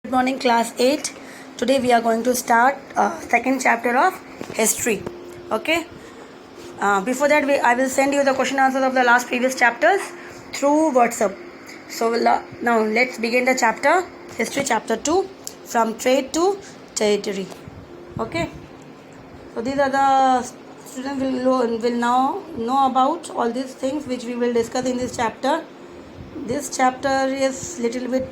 Good morning, class 8. Today we are going to start second chapter of history. Okay. Before that, I will send you the question answers of the last previous chapters through WhatsApp. So now let's begin the chapter history, chapter 2, from trade to territory. Okay. So these are the students will now know about all these things which we will discuss in this chapter. This chapter is little bit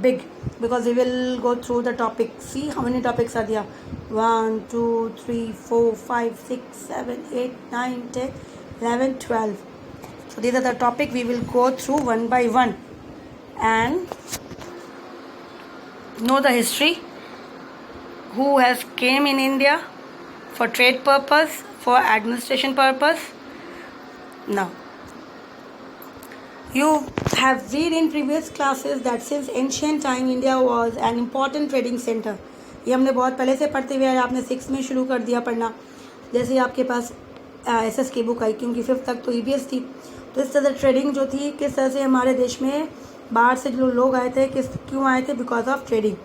big because we will go through the topics. See how many topics are there? 1, 2, 3, 4, 5, 6, 7, 8, 9, 10, 11, 12. So these are the topic we will go through one by one and know the history. Who has came in India for trade purpose, for administration purpose. Now, you have read in previous classes that since ancient time India was an important trading center. ये हमने बहुत पहले से पढ़ते हुए आए, आपने 6 में शुरू कर दिया पढ़ना. जैसे ही आपके पास SS की बुक आई, क्योंकि 5th तक तो EBS थी, तो इस तरह से ट्रेडिंग जो थी, किस तरह से हमारे देश में बाहर से जो लोग आए थे, क्यों आए थे? Because of trading.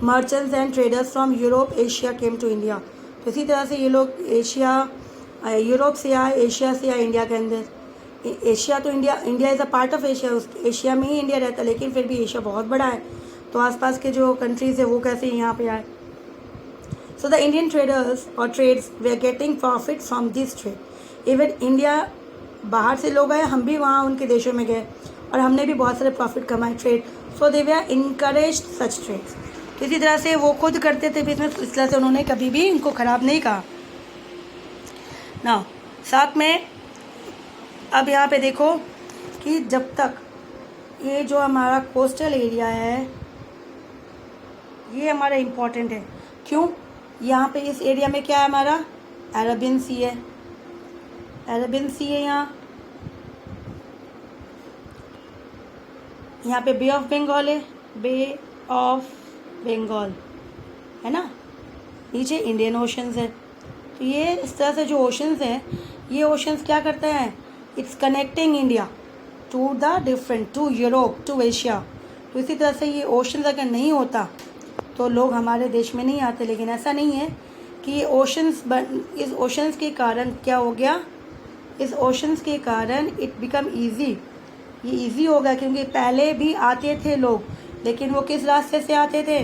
Merchants and traders from Europe Asia came to India. तो इसी तरह से ये लोग यूरोप से आए, एशिया से आए इंडिया के अंदर. एशिया तो India is a part of Asia, उस एशिया में ही इंडिया रहता है, लेकिन फिर भी एशिया बहुत बड़ा है, तो आसपास के जो कंट्रीज़ है वो कैसे यहाँ पे आए. सो द इंडियन ट्रेडर्स और trades they are getting profit from this trade. Even India बाहर से लोग आए, हम भी वहाँ उनके देशों में गए और हमने भी बहुत सारे प्रॉफिट कमाए trade. So they we are encourage such trades. तो इसी तरह से वो खुद करते थे बिजनेस, इस तरह से उन्होंने कभी भी इनको ख़राब नहीं कहा. ना साथ में अब यहाँ पे देखो कि जब तक ये जो हमारा कोस्टल एरिया है ये हमारा इम्पोर्टेंट है. क्यों? यहाँ पे इस एरिया में क्या है हमारा? अरेबियन सी है. अरेबियन सी है यहाँ पे बे ऑफ बंगाल है, बे ऑफ बंगाल है ना. नीचे इंडियन ओशंस है. तो ये इस तरह से जो ओशंस हैं, ये ओशंस क्या करते हैं? It's connecting India to the different, to Europe, to Asia. तो इसी तरह से ये ओशंस अगर नहीं होता तो लोग हमारे देश में नहीं आते. लेकिन ऐसा नहीं है कि ये इस ओशंस के कारण क्या हो गया? इस ओशंस के कारण इट बिकम ईजी. ये ईजी हो गया क्योंकि पहले भी आते थे लोग, लेकिन वो किस रास्ते से आते थे?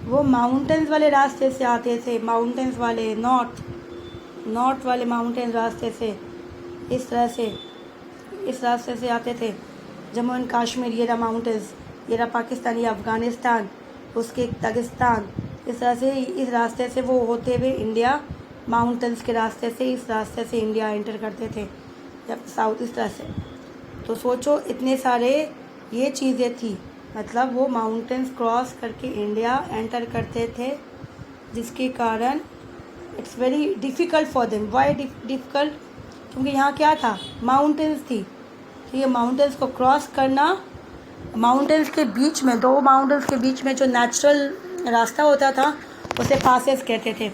वो माउंटेन्स वाले रास्ते से आते थे. माउंटेन्स वाले नॉर्थ वाले माउंटेन रास्ते से, इस तरह से इस रास्ते से आते थे. जम्मू एंड कश्मीर, ये रहा माउंटेन्स, ये रहा पाकिस्तान, ये अफ़गानिस्तान, उसके दागिस्तान. इस तरह से इस रास्ते से वो होते हुए इंडिया, माउंटेन्स के रास्ते से इस रास्ते से इंडिया एंटर करते थे जब साउथ, इस तरह से. तो सोचो इतने सारे ये चीज़ें थी, मतलब वो माउंटेन्स क्रॉस करके इंडिया एंटर करते थे, जिसके कारण it's very difficult for them. Why difficult? क्योंकि यहाँ क्या था? माउंटेन्स थी. तो ये माउंटेन्स को क्रॉस करना, माउंटेन्स के बीच में, दो माउंटेन्स के बीच में जो नेचुरल रास्ता होता था उसे पासेस कहते थे.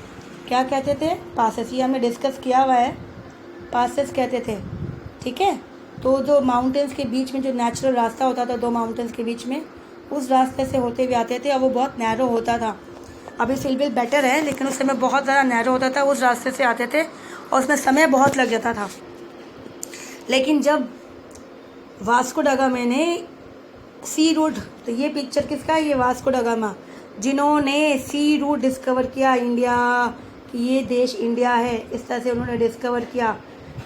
क्या कहते थे? पासेस. ये हमने डिस्कस किया हुआ है, पासेस कहते थे. ठीक है. तो जो माउंटेन्स के बीच में जो नेचुरल रास्ता होता था दो माउंटेन्स के बीच में, उस रास्ते से होते हुए आते थे. और वो बहुत नैरो होता था. अभी फिल भी बेटर है, लेकिन उस समय बहुत ज़्यादा नैरो होता था. उस रास्ते से आते थे और उसमें समय बहुत लग जाता था. लेकिन जब वास्को ड गामा ने सी रूट, तो ये पिक्चर किसका है? ये वास्को ड गामा, जिन्होंने सी रूट डिस्कवर किया इंडिया, कि ये देश इंडिया है, इस तरह से उन्होंने डिस्कवर किया.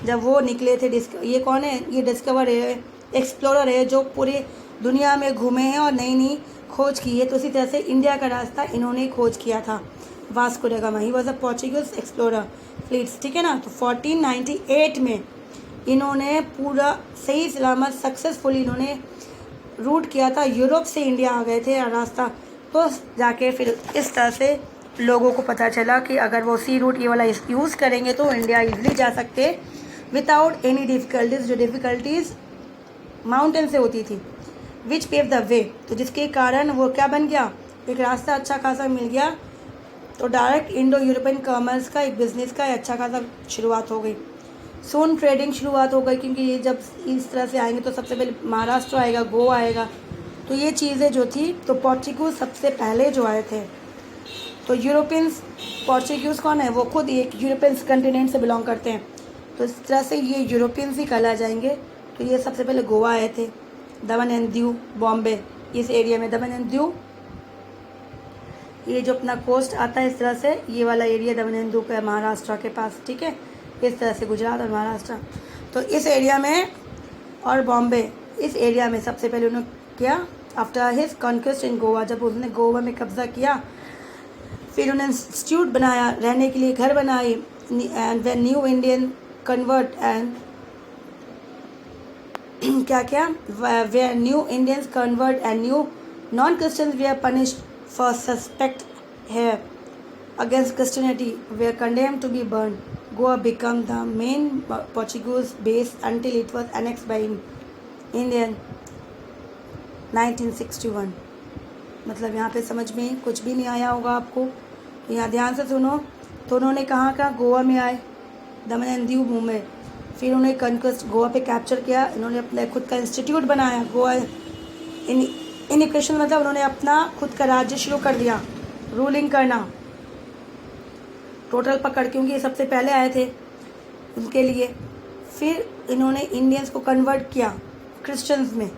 जब वो निकले थे, ये कौन है? ये डिस्कवर है, एक्सप्लोरर है, जो पूरे दुनिया में घूमे हैं और नई नई खोज की है. तो इसी तरह से इंडिया का रास्ता इन्होंने खोज किया था, Vasco da Gama. He was a Portuguese explorer fleets. ठीक है ना. तो 1498 में इन्होंने पूरा सही सलामत सक्सेसफुली इन्होंने रूट किया था. यूरोप से इंडिया आ गए थे रास्ता. तो जाके फिर इस तरह से लोगों को पता चला कि अगर वो सी रूट ये वाला यूज़ करेंगे तो इंडिया ईजिली जा सकते विदाउट एनी डिफ़िकल्टीज़. जो डिफ़िकल्टीज़ माउंटेन से होती थी, विच पेव द वे. तो जिसके कारण वो क्या बन गया? एक रास्ता अच्छा खासा मिल गया. तो डायरेक्ट इंडो यूरोपियन कॉमर्स का, एक बिज़नेस का अच्छा खासा शुरुआत हो गई. सोन ट्रेडिंग शुरुआत हो गई, क्योंकि ये जब इस तरह से आएंगे तो सबसे पहले महाराष्ट्र आएगा, गोवा आएगा. तो ये चीज़ें जो थी, तो पोर्चुगीज सबसे पहले जो आए थे, तो यूरोपियंस, पोर्चुगीज कौन है, वो खुद एक यूरोपियन कंटिनेंट से बिलोंग करते हैं, तो इस तरह से ये यूरोपियंस ही कहला जाएंगे। तो ये सबसे पहले गोवा आए थे, दमन एंड दीव, बॉम्बे, इस एरिया में दमन एंड दीव, ये जो अपना कोस्ट आता है इस तरह से, ये वाला एरिया दमन एंड दीव का महाराष्ट्र के पास, ठीक है, इस तरह से गुजरात और महाराष्ट्र, तो इस एरिया में, और बॉम्बे, इस एरिया में सबसे पहले उन्होंने किया आफ्टर हिज कॉन्क्वेस्ट इन गोवा, जब उन्होंने गोवा में कब्जा किया, फिर उन्होंने इंस्टीट्यूट बनाया, रहने के लिए घर बनाए, and when new Indian convert and क्या क्या, where new Indians convert and new non Christians they are punished for suspect है against Christianity, they are condemned to be burn. Goa become the main Portuguese base until it was annexed by Indian 1961। मतलब यहाँ पे समझ में कुछ भी नहीं आया होगा आपको, तो यहाँ ध्यान से सुनो। तो उन्होंने कहाँ का, गोवा में आए, दमन एंड दीव, मुंबई, फिर उन्होंने कन्क्वेस्ट गोवा पे कैप्चर किया, इन्होंने अपने खुद का इंस्टीट्यूट बनाया, गोवा इनिक्वेशन, मतलब उन्होंने अपना खुद का राज्य शुरू कर दिया, रूलिंग करना टोटल पकड़, क्योंकि ये सबसे पहले आए थे उनके लिए। फिर इन्होंने इंडियंस को कन्वर्ट किया क्रिश्चियंस में,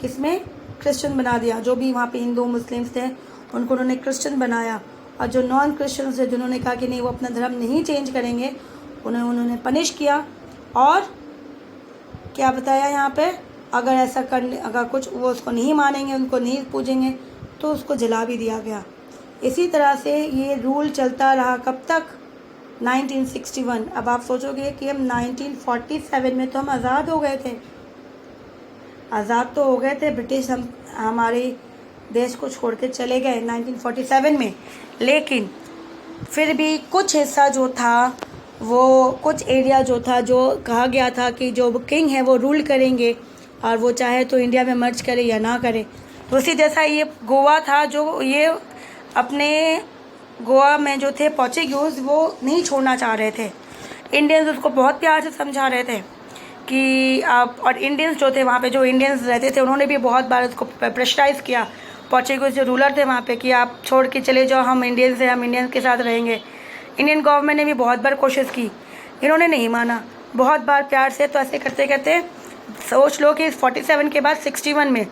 किसमें, क्रिश्चियन बना दिया, जो भी वहाँ पे हिंदू मुस्लिम्स थे उनको उन्होंने क्रिश्चियन बनाया, और जो नॉन क्रिश्चियंस थे जिन्होंने कहा कि नहीं वो अपना धर्म नहीं चेंज करेंगे, उन्होंने पनिश किया, और क्या बताया यहाँ पे, अगर ऐसा करने, अगर कुछ वो उसको नहीं मानेंगे, उनको नहीं पूजेंगे, तो उसको जला भी दिया गया। इसी तरह से ये रूल चलता रहा, कब तक, 1961। अब आप सोचोगे कि हम 1947 में तो हम आज़ाद हो गए थे, आज़ाद तो हो गए थे, ब्रिटिश हम हमारे देश को छोड़ के चले गए 1947 में, लेकिन फिर भी कुछ हिस्सा जो था, वो कुछ एरिया जो था, जो कहा गया था कि जो किंग है वो रूल करेंगे, और वो चाहे तो इंडिया में मर्ज करे या ना करे। तो उसी जैसा ये गोवा था, जो ये अपने गोवा में जो थे पोर्चुगीज, वो नहीं छोड़ना चाह रहे थे, इंडियंस उसको बहुत प्यार से समझा रहे थे कि आप, और इंडियंस जो थे वहाँ पे, जो इंडियंस रहते थे, उन्होंने भी बहुत बार उसको प्रेशराइज़ किया, पोर्चुगीज जो रूलर थे वहाँ पे, कि आप छोड़ के चले जाओ, हम इंडियंस हैं, हम इंडियंस के साथ रहेंगे। इंडियन गवर्नमेंट ने भी बहुत बार कोशिश की, इन्होंने नहीं माना, बहुत बार प्यार से। तो ऐसे करते करते सोच लो कि 47 के बाद 61 में,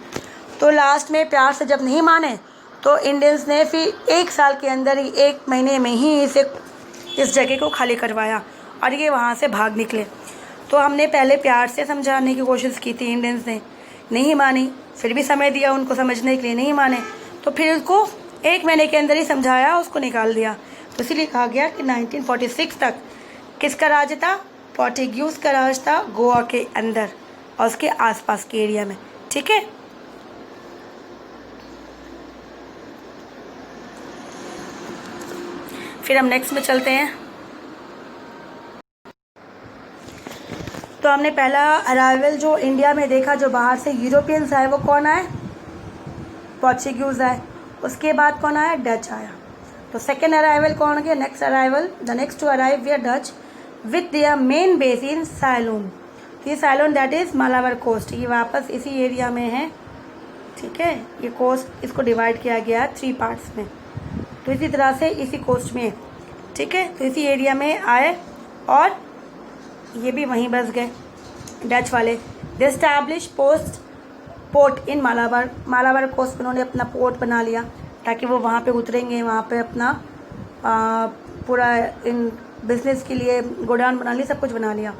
तो लास्ट में प्यार से जब नहीं माने, तो इंडियंस ने फिर 1 साल के अंदर ही, 1 महीने में ही इस जगह को खाली करवाया, और ये वहाँ से भाग निकले। तो हमने पहले प्यार से समझाने की कोशिश की थी, इंडियंस ने नहीं मानी, फिर भी समय दिया उनको समझने के लिए, नहीं माने, तो फिर उसको 1 महीने के अंदर ही समझाया, उसको निकाल दिया। तो इसीलिए कहा गया कि 1946 तक किसका राज था, पोर्चुगीज का राज था, गोवा के अंदर और उसके आसपास के एरिया में, ठीक है। फिर हम नेक्स्ट में चलते हैं। तो हमने पहला अराइवल जो इंडिया में देखा, जो बाहर से यूरोपियंस आए, वो कौन आए, पोर्चुगीज आए। उसके बाद कौन आया, डच आया। तो सेकेंड अराइवल कौन गया, next arrival, the next to arrive they Dutch with their main base in Ceylon. तो ये Ceylon that is Malabar coast, ये वापस इसी एरिया में है, ठीक है। ये कोस्ट, इसको डिवाइड किया गया 3 पार्ट्स में, तो इसी तरह से इसी कोस्ट में, ठीक है। तो इसी एरिया में आए, और ये भी वहीं बस गए डच वाले। They establish port in Malabar coast पर उन्होंने अपना पोर्ट बना लिया, ताकि वो वहाँ पे उतरेंगे, वहाँ पे अपना पूरा इन बिजनेस के लिए गोडाउन बना लिया, सब कुछ बना लिया।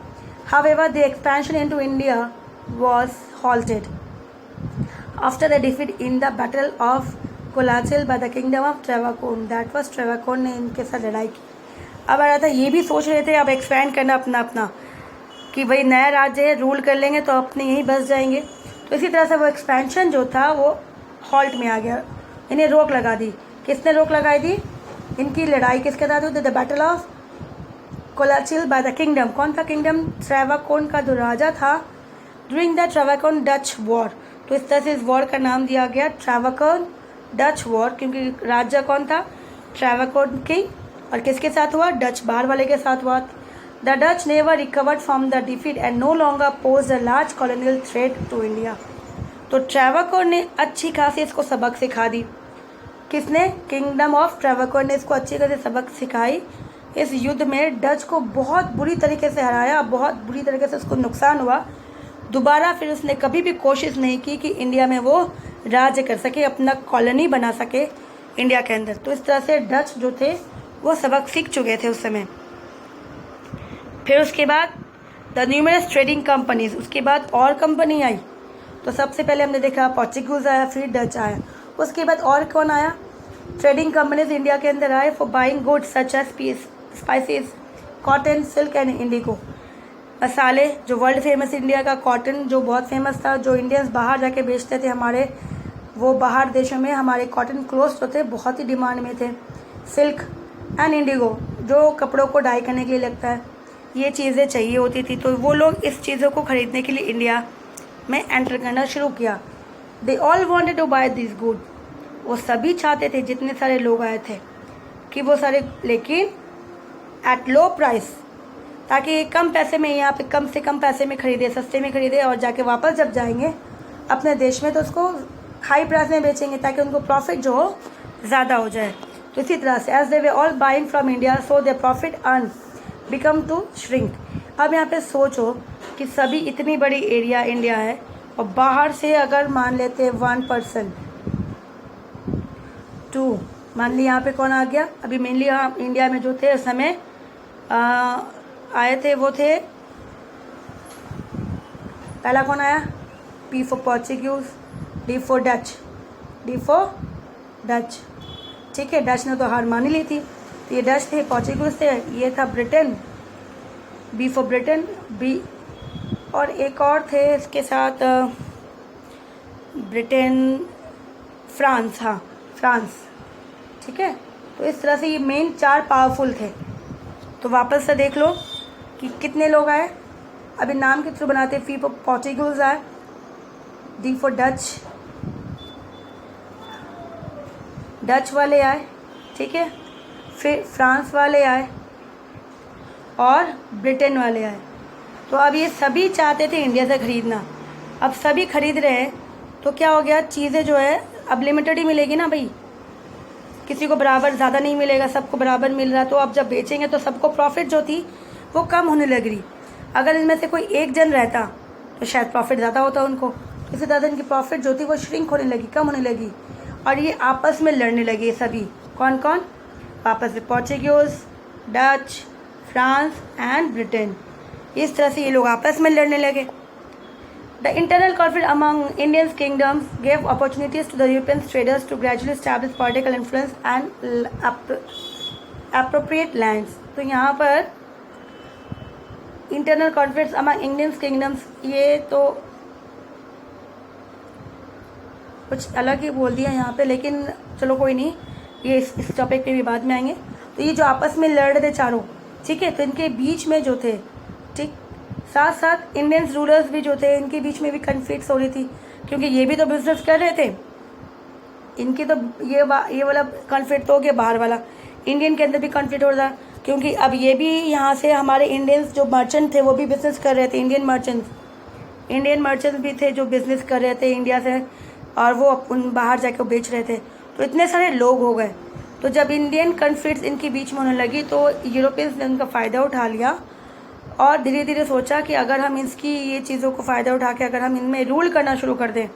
However the expansion into India was halted after the defeat in the battle of Colachel by the kingdom of Travancore, that was Travancore ने इनके साथ लड़ाई की। अब आ रहा था, ये भी सोच रहे थे अब एक्सपैंड करना अपना अपना, कि भाई नया राज्य है, रूल कर लेंगे तो अपने यहीं बस जाएंगे। तो इसी तरह से वो एक्सपेंशन जो था वो हॉल्ट में आ गया, इन्हें रोक लगा दी। किसने रोक लगाई दी, इनकी लड़ाई किसके साथ हुई, the battle of Colachel by the kingdom. कौन सा किंगडम, ट्रेवाकोन का जो राजा था, during the Travancore Dutch war. तो इस तरह से इस वॉर का नाम दिया गया ट्रेवाकोन डच वॉर, क्योंकि राजा कौन था, ट्रेवाकोन की, और किसके साथ हुआ, डच बाहर वाले के साथ हुआ। The Dutch never recovered from the defeat and no longer pose a large colonial threat to India. तो ट्रैवकोर ने अच्छी खासी इसको सबक सिखा दी। किसने? किंगडम ऑफ ट्रैवकोर ने इसको अच्छी खासी सबक सिखाई। इस युद्ध में डच को बहुत बुरी तरीके से हराया, बहुत बुरी तरीके से उसको नुकसान हुआ। दोबारा फिर उसने कभी भी कोशिश नहीं की कि इंडिया में वो राज्य कर सके, अपना कॉलोनी बना सके इंडिया के अंदर। तो इस तरह से डच जो थे वो सबक सीख चुके थे उस समय। फिर उसके बाद द न्यूमरस ट्रेडिंग कंपनीज, उसके बाद और कंपनी आई। तो सबसे पहले हमने देखा पोर्चुगीज आया, फिर डच आया। उसके बाद और कौन आया? ट्रेडिंग कंपनीज इंडिया के अंदर आए for buying goods such as spices, cotton, silk and indigo. मसाले, जो वर्ल्ड फेमस इंडिया का कॉटन जो बहुत फेमस था, जो इंडियंस बाहर जाके बेचते थे हमारे, वो बाहर देशों में हमारे कॉटन क्लोथ्स जो थे बहुत ही डिमांड में थे। सिल्क एंड इंडिगो, जो कपड़ों को डाई करने के लिए लगता है, ये चीज़ें चाहिए होती थी। तो वो लोग इस चीज़ों को ख़रीदने के लिए इंडिया में एंटर करना शुरू किया। They all wanted to buy this good, वो सभी चाहते थे, जितने सारे लोग आए थे, कि वो सारे, लेकिन एट लो प्राइस, ताकि कम पैसे में यहाँ पे कम से कम पैसे में खरीदे, सस्ते में खरीदे, और जाके वापस जब जाएंगे अपने देश में तो उसको हाई प्राइस में बेचेंगे, ताकि उनको प्रॉफिट जो हो ज़्यादा हो जाए। तो इसी तरह से as they were all buying from India so they profit earn become to shrink. अब यहाँ पे सोचो कि सभी इतनी बड़ी एरिया इंडिया है, और बाहर से अगर मान लेते हैं 1%, 2, मान ली यहाँ पे कौन आ गया? अभी मेनली यहाँ इंडिया में जो थे उस समय आए थे वो थे, पहला कौन आया? P for Portuguese, D for Dutch, D for Dutch. ठीक है, डच ने तो हार मान ही ली थी, तो ये डच थे, पोर्चुगीज थे, ये था Britain, B for Britain, B, और एक और थे इसके साथ ब्रिटेन, फ्रांस, हाँ फ्रांस। ठीक है, तो इस तरह से ये मेन 4 पावरफुल थे। तो वापस से देख लो कि कितने लोग आए। अभी नाम के थ्रू बनाते, P फॉर पोर्चुगीज आए, D फॉर डच, डच वाले आए, ठीक है, फिर फ्रांस वाले आए और ब्रिटेन वाले आए। तो अब ये सभी चाहते थे इंडिया से ख़रीदना। अब सभी खरीद रहे हैं, तो क्या हो गया? चीज़ें जो है अब लिमिटेड ही मिलेगी ना भाई, किसी को बराबर ज़्यादा नहीं मिलेगा, सबको बराबर मिल रहा। तो अब जब बेचेंगे तो सबको प्रॉफिट जो थी वो कम होने लग रही। अगर इनमें से कोई एक जन रहता तो शायद प्रॉफिट ज़्यादा होता उनको, इसी तरह इनकी प्रॉफिट जो थी वो श्रिंक होने लगी, कम होने लगी, और ये आपस में लड़ने लगे सभी। कौन कौन? आपस में Portuguese, Dutch, France and Britain. इस तरह से ये लोग आपस में लड़ने लगे। The internal conflict among Indian kingdoms gave opportunities to the European traders to gradually establish political influence and appropriate lands. तो यहाँ पर internal conflicts among Indian kingdoms, ये तो कुछ अलग ही बोल दिया यहाँ पे, लेकिन चलो कोई नहीं, ये इस टॉपिक पे भी बाद में आएंगे। तो ये जो आपस में लड़ रहे थे चारों, ठीक है, तो इनके बीच में जो थे, ठीक, साथ साथ इंडियन रूलर्स भी जो थे, इनके बीच में भी कन्फ्लिक्ट्स हो रही थी, क्योंकि ये भी तो बिजनेस कर रहे थे। इनकी तो ये वाला कॉन्फ्लिक्ट तो हो गया, बाहर वाला इंडियन के अंदर भी कॉन्फ्लिक्ट हो रहा, क्योंकि अब ये भी यहाँ से हमारे इंडियंस जो मर्चेंट थे वो भी बिजनेस कर रहे थे। इंडियन मर्चेंट्स भी थे जो बिजनेस कर रहे थे इंडिया से, और वो उन बाहर जाकर बेच रहे थे। तो इतने सारे लोग हो गए। तो जब इंडियन कॉन्फ्लिक्ट्स इनके बीच में होने लगी तो यूरोपियंस ने उनका फ़ायदा उठा लिया, और धीरे धीरे सोचा कि अगर हम इसकी ये चीज़ों को फ़ायदा उठा के अगर हम इनमें रूल करना शुरू कर दें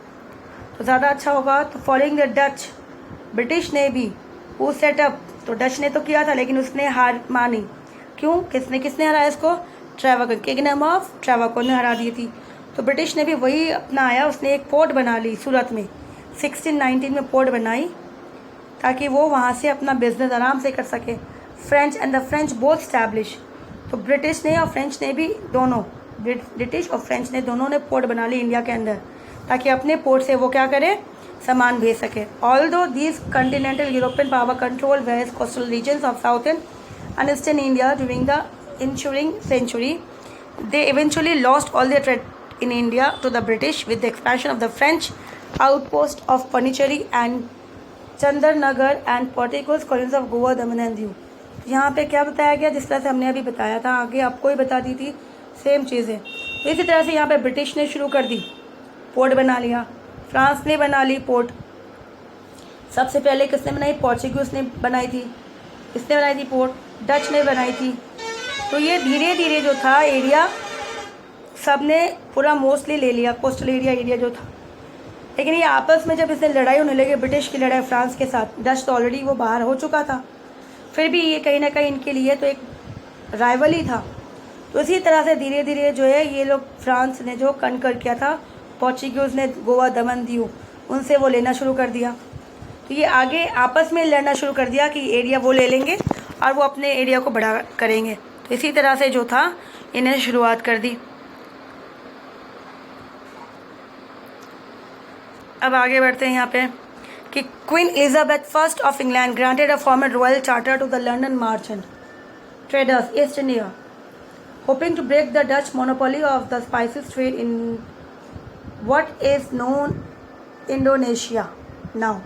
तो ज़्यादा अच्छा होगा। तो फॉलोइंग द डच, ब्रिटिश ने भी वो सेटअप, तो डच ने तो किया था लेकिन उसने हार मानी। क्यों? किसने हराया इसको? ट्रैवकोर, किंगडम ऑफ ट्रैवकोर ने हरा दी थी। तो ब्रिटिश ने भी वही अपना आया, उसने एक पोर्ट बना ली सूरत में, 1619 में पोर्ट बनाई, ताकि वो वहाँ से अपना बिजनेस आराम से कर सके। French and the French both establish, तो ब्रिटिश ने और फ्रेंच ने भी, दोनों ब्रिटिश और फ्रेंच ने दोनों ने पोर्ट बना ली इंडिया के अंदर, ताकि अपने पोर्ट से वो क्या करे, सामान भेज सके। Although these continental European power control various coastal regions of southern and eastern India during the ensuing century, they eventually lost all their trade in India to the British with the expansion of the French outpost of Pondicherry and Chandarnagar and Portuguese colonies of Goa, Daman and Diu। यहाँ पे क्या बताया गया? जिस तरह से हमने अभी बताया था, आगे आपको ही बता दी थी सेम चीज़ें। तो इसी तरह से यहाँ पे ब्रिटिश ने शुरू कर दी, पोर्ट बना लिया, फ्रांस ने बना ली पोर्ट। सबसे पहले किसने बनाई? पोर्चुगीज ने बनाई थी। किसने बनाई थी पोर्ट? डच ने बनाई थी। तो ये धीरे धीरे जो था एरिया सब ने पूरा मोस्टली ले लिया, कोस्टल एरिया जो था। लेकिन ये आपस में जब इससे लड़ाई होने लगी, ब्रिटिश की लड़ाई फ्रांस के साथ, डच तो ऑलरेडी वो बाहर हो चुका था, फिर भी ये कहीं ना कहीं इनके लिए तो एक राइवल ही था। तो इसी तरह से धीरे धीरे जो है ये लोग, फ्रांस ने जो कनकर किया था, पोर्चुगीज ने गोवा, दमन, दीव, उनसे वो लेना शुरू कर दिया। तो ये आगे आपस में लड़ना शुरू कर दिया कि एरिया वो ले लेंगे और वो अपने एरिया को बड़ा करेंगे। तो इसी तरह से जो था इन्हें शुरुआत कर दी। अब आगे बढ़ते हैं यहाँ पे कि Queen Elizabeth first of England granted a formal royal charter to the London merchant traders East India hoping to break the Dutch monopoly of the spices trade in what is known Indonesia now.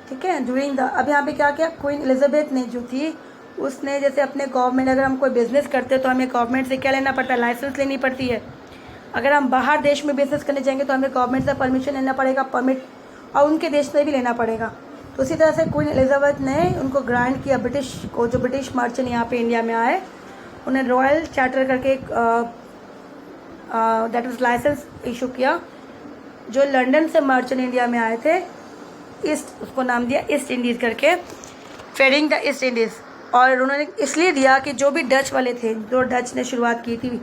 ठीक है, during the, अब यहाँ पे क्या किया, queen Elizabeth ने जो थी उसने जैसे अपने गवर्नमेंट, अगर हम कोई बिजनेस करते हैं तो हमें गवर्नमेंट से क्या लेना पड़ता है? लाइसेंस लेनी पड़ती है। अगर हम बाहर देश में बिजनेस करने जाएंगे तो हमें गवर्नमेंट से परमिशन लेना पड़ेगा, परमिट, और उनके देश से भी लेना पड़ेगा। तो उसी तरह से क्वीन एलिजाबेथ ने उनको ग्रांट किया, ब्रिटिश को, जो ब्रिटिश मर्चेंट यहाँ पे इंडिया में आए, उन्हें रॉयल चार्टर करके दैट इज लाइसेंस इशू किया। जो लंदन से मर्चेंट इंडिया में आए थे, ईस्ट, उसको नाम दिया ईस्ट इंडीज़ करके, ट्रेडिंग द ईस्ट इंडीज़। और उन्होंने इसलिए दिया कि जो भी डच वाले थे, जो डच ने शुरुआत की थी,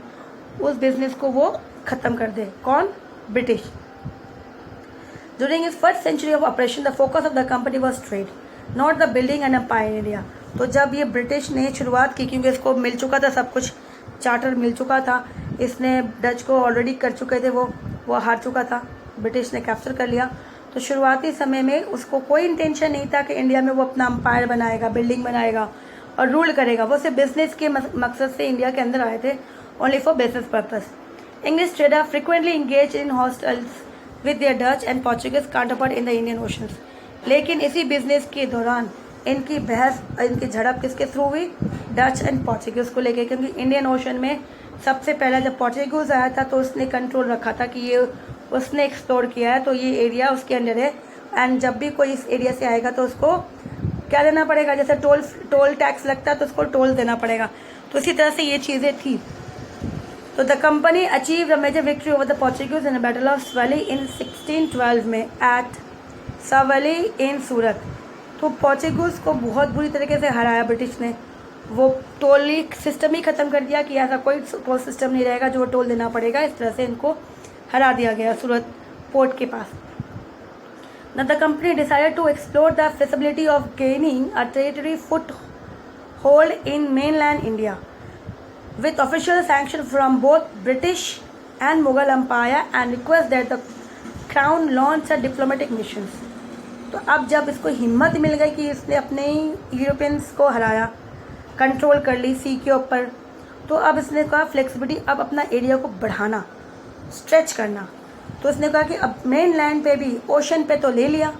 उस बिजनेस को वो ख़त्म कर दे। कौन? ब्रिटिश। ड्यूरिंग इस first century of operation the focus of the company was trade, not the building an empire India. तो जब ये ब्रिटिश ने शुरुआत की, क्योंकि इसको मिल चुका था सब कुछ, चार्टर मिल चुका था, इसने डच को ऑलरेडी कर चुके थे, वो हार चुका था, ब्रिटिश ने कैप्चर कर लिया। तो शुरुआती समय में उसको कोई इंटेंशन नहीं था कि इंडिया में वो अपना एम्पायर बनाएगा, बिल्डिंग बनाएगा और रूल करेगा। वो सिर्फ बिजनेस के मकसद से इंडिया के अंदर आए थे, only for business purpose. English trader frequently engage in hostels with their Dutch and Portuguese counterpart in the Indian oceans. लेकिन इसी बिजनेस के दौरान इनकी बहस, इनकी झड़प किसके थ्रू हुई? डच एंड पोर्चुगीज को लेकर, क्योंकि इंडियन ओशन में सबसे पहला जब पोर्चुगीज आया था तो उसने कंट्रोल रखा था कि ये उसने एक्सप्लोर किया है, तो ये एरिया उसके अंडर है। एंड जब भी कोई इस एरिया से आएगा तो उसको क्या देना पड़ेगा? जैसे टोल टैक्स लगता है तो उसको टोल देना पड़ेगा। तो इसी तरह से ये चीज़ें थी। तो the company achieve the major victory over the Portuguese in the battle of Swally in 1612 में एट सवैली इन सूरत। तो पोर्चुगीज को बहुत बुरी तरीके से हराया ब्रिटिश ने। वो टोल सिस्टम ही ख़त्म कर दिया कि ऐसा कोई टोल सिस्टम नहीं रहेगा जो टोल देना पड़ेगा। इस तरह से इनको हरा दिया गया सूरत पोर्ट के पास। Now the company decided to explore the feasibility of gaining a territory foothold in mainland India with official sanction from both British and Mughal Empire and request that the crown launch a diplomatic missions। तो अब जब इसको हिम्मत मिल गई कि इसने अपने Europeans को हराया, कंट्रोल कर ली सी के ऊपर, तो अब इसने कहा फ्लेक्सिबिलिटी, अब अपना एरिया को बढ़ाना, स्ट्रेच करना। तो इसने कहा कि अब मेन लैंड पे भी, ओशन पे तो ले लिया,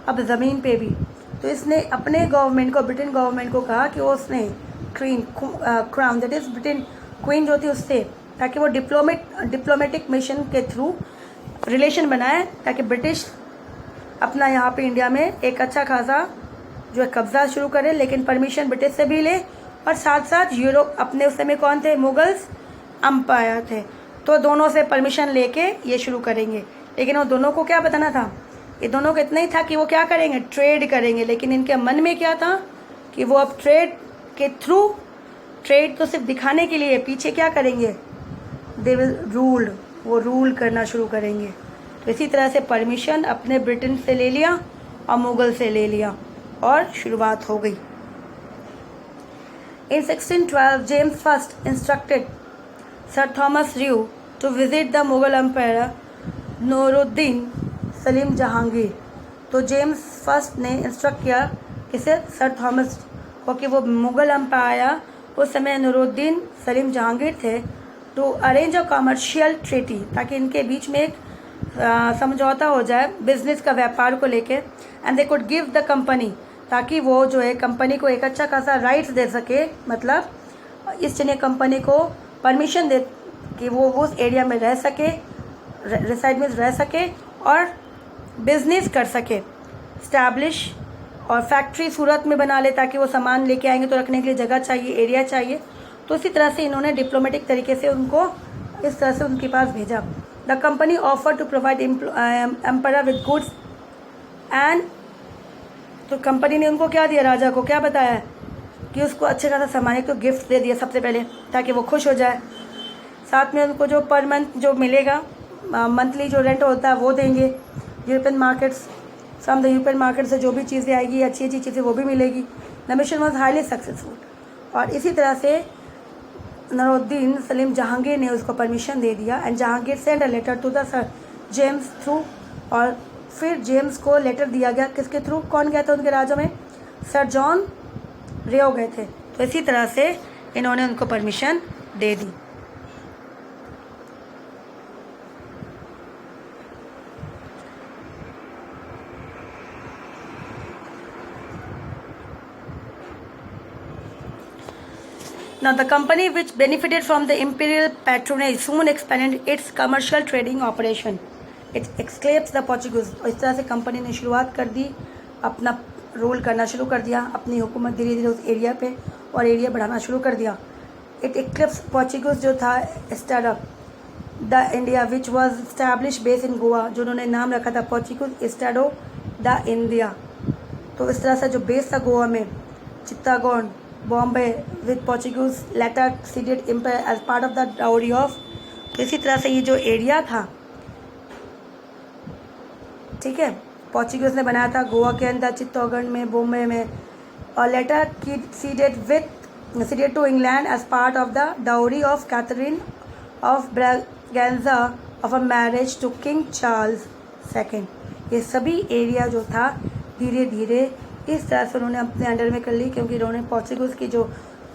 अब ज़मीन पे भी। तो इसने अपने गवर्नमेंट को, ब्रिटेन गवर्नमेंट को कहा कि वो उसने crown that is Britain queen जो थी उससे, ताकि वो डिप्लोमेटिक मिशन के थ्रू रिलेशन बनाए, ताकि ब्रिटिश अपना यहाँ पे इंडिया में एक अच्छा खासा जो है कब्ज़ा शुरू करे, लेकिन परमिशन ब्रिटिश से भी ले, और साथ साथ यूरोप, अपने उस समय कौन थे? मुगल्स अम्पायर थे। तो दोनों से परमिशन लेके ये शुरू करेंगे। लेकिन वो दोनों को क्या बताना था? ये दोनों को इतना ही था कि वो क्या करेंगे? ट्रेड करेंगे। लेकिन इनके मन में क्या था कि वो अब ट्रेड के थ्रू, ट्रेड तो सिर्फ दिखाने के लिए, पीछे क्या करेंगे? दे विल रूल, वो रूल करना शुरू करेंगे। तो इसी तरह से परमिशन अपने ब्रिटेन से ले लिया और मुगल से ले लिया और शुरुआत हो गई। In 1612 James first instructed sir Thomas Roe to visit the Mughal empire Nuruddin Salim Jahangir. तो जेम्स फर्स्ट ने इंस्ट्रक्ट किया किसे? सर थॉमस को, कि वो मुगल एम्पायर, उस समय नूरुद्दीन सलीम जहांगीर थे, to arrange a commercial treaty, ताकि इनके बीच में एक समझौता हो जाए बिजनेस का, व्यापार को लेके। And they could give the company, ताकि वो जो है कंपनी को एक अच्छा खासा राइट्स दे सके, मतलब ईस्ट इंडिया कंपनी को परमिशन दे कि वो उस एरिया में रह सके, रिसाइड में रह सके, और बिजनेस कर सके, स्टैब्लिश, और फैक्ट्री सूरत में बना ले ताकि वो सामान लेके आएंगे तो रखने के लिए जगह चाहिए, एरिया चाहिए। तो इसी तरह से इन्होंने डिप्लोमेटिक तरीके से उनको इस तरह से उनके पास भेजा। The company offer to provide emperor with goods and, तो कंपनी ने उनको क्या दिया, राजा को क्या बताया कि उसको अच्छे खासा सामान, एक तो गिफ्ट दे दिया सबसे पहले ताकि वो खुश हो जाए, साथ में उनको जो पर मंथ जो मिलेगा, मंथली जो रेंट होता है वो देंगे। European markets, from the European market से जो भी चीज़ें आएगी, अच्छी अच्छी चीज़ें वो भी मिलेगी। The mission was highly successful. और इसी तरह से नवाजुद्दीन सलीम जहांगीर ने उसको परमिशन दे दिया and Jahangir send a letter to the sir James through, और फिर जेम्स को लेटर दिया गया, किसके थ्रू, कौन गया था उनके राज्यों में, सर जॉन रेओ गए थे। तो इसी तरह से इन्होंने उनको permission they the. Now, the company which benefited from the imperial patronage soon expanded its commercial trading operation. It escapes the Portuguese. इस तरह से कंपनी ने शुरुआत कर दी, अपना रूल करना शुरू कर दिया, अपनी हुकूमत धीरे धीरे उस एरिया पे और एरिया बढ़ाना शुरू कर दिया। इट एक्लिप्स पोर्चुगीज जो था startup the India which was establish base in Goa, जो उन्होंने नाम रखा था पोर्चुगीज स्टाडो द इंडिया। तो इस तरह से जो बेस था गोवा में, Chittagong, Bombay with Portuguese later ceded empire as part of the dowry of. तो इसी तरह से ये जो एरिया था, ठीक है, पोर्चुगीज ने बनाया था गोवा के अंदर, चित्तौड़गढ़ में, बॉम्बे में, और लेटर की ceded to England as part of the dowry of Catherine of Braganza of a marriage to king Charles second. ये सभी एरिया जो था धीरे धीरे इस तरह से उन्होंने अपने अंडर में कर ली, क्योंकि उन्होंने पोर्चुगीज की जो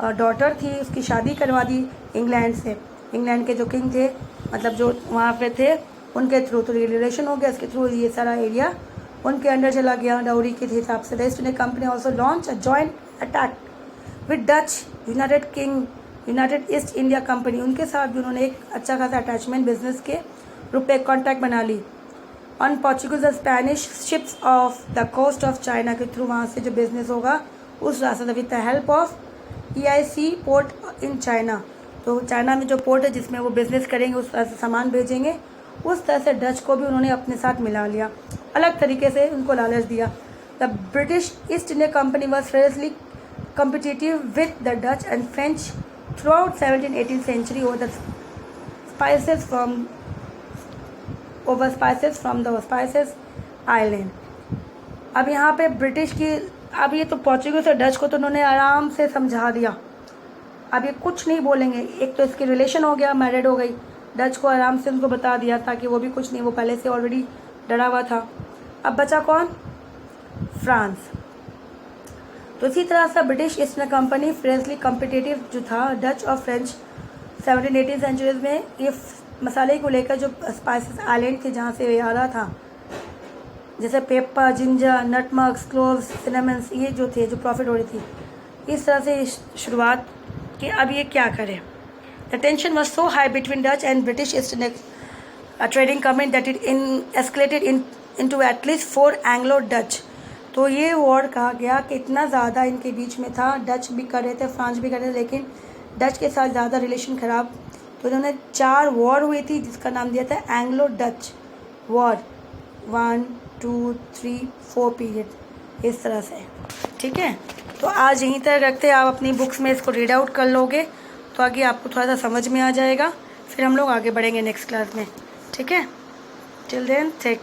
डॉटर थी उसकी शादी करवा दी इंग्लैंड से। इंग्लैंड के जो किंग थे, मतलब जो वहाँ पे थे, उनके थ्रू तो रिलेशन हो गया, इसके थ्रू ये सारा एरिया उनके अंडर चला गया डाउरी के हिसाब से। The east India company also launch a joint attack with Dutch United east India company. उनके साथ भी उन्होंने एक अच्छा खासा अटैचमेंट बिजनेस के रूप में कॉन्टैक्ट बना ली। On Portuguese Spanish ships off the coast of China के थ्रू वहाँ से जो बिजनेस होगा उस रास्ते with the help of EIC port in China. तो चाइना में जो पोर्ट है जिसमें वो बिजनेस करेंगे, उस तरह से सामान भेजेंगे, उस तरह से डच को भी उन्होंने अपने साथ मिला लिया, अलग तरीके से उनको लालच दिया। The British East India company was Fairlie competitive with the Dutch and French throughout 17th-18th century over spices from the spices island। अब यहाँ पे ब्रिटिश की, अब ये तो पोर्चुगीज और डच को तो उन्होंने आराम से समझा दिया, अब ये कुछ नहीं बोलेंगे। एक तो इसके रिलेशन हो गया, मैरिड हो गई, डच को आराम से उनको बता दिया ताकि वो भी कुछ नहीं, वो पहले से ऑलरेडी डरा हुआ था। अब बचा कौन, फ्रांस। तो इसी तरह से British East India company fiercely competitive जो था डच और फ्रेंच 17th-18th सेंचुरीज में, ये मसाले को लेकर जो स्पाइसेस आइलैंड थे जहाँ से ये आ रहा था, जैसे पेपर, जिंजर, नटमग्स, क्लोव्स, सिनेमन्स, ये जो थे जो प्रॉफिट हो रही थी, इस तरह से शुरुआत कि अब ये क्या करें। The tension was so high between Dutch and British East India trading company that it escalated into at least 4 Anglo Dutch. तो ये वॉर कहा गया कि इतना ज़्यादा इनके बीच में था, डच भी कर रहे थे, फ्रांस भी कर रहे थे, लेकिन डच के साथ ज़्यादा रिलेशन ख़राब, तो इन्होंने 4 वॉर हुई थी जिसका नाम दिया था एंग्लो डच वॉर, 1 2 3 4 पीरियड, इस तरह से। ठीक है, तो आज यहीं तक रखते हैं, आप अपनी बुक्स में इसको रीड आउट कर लोगे तो आगे आपको थोड़ा सा समझ में आ जाएगा, फिर हम लोग आगे बढ़ेंगे नेक्स्ट क्लास में। ठीक है, टिल देन टेक केयर।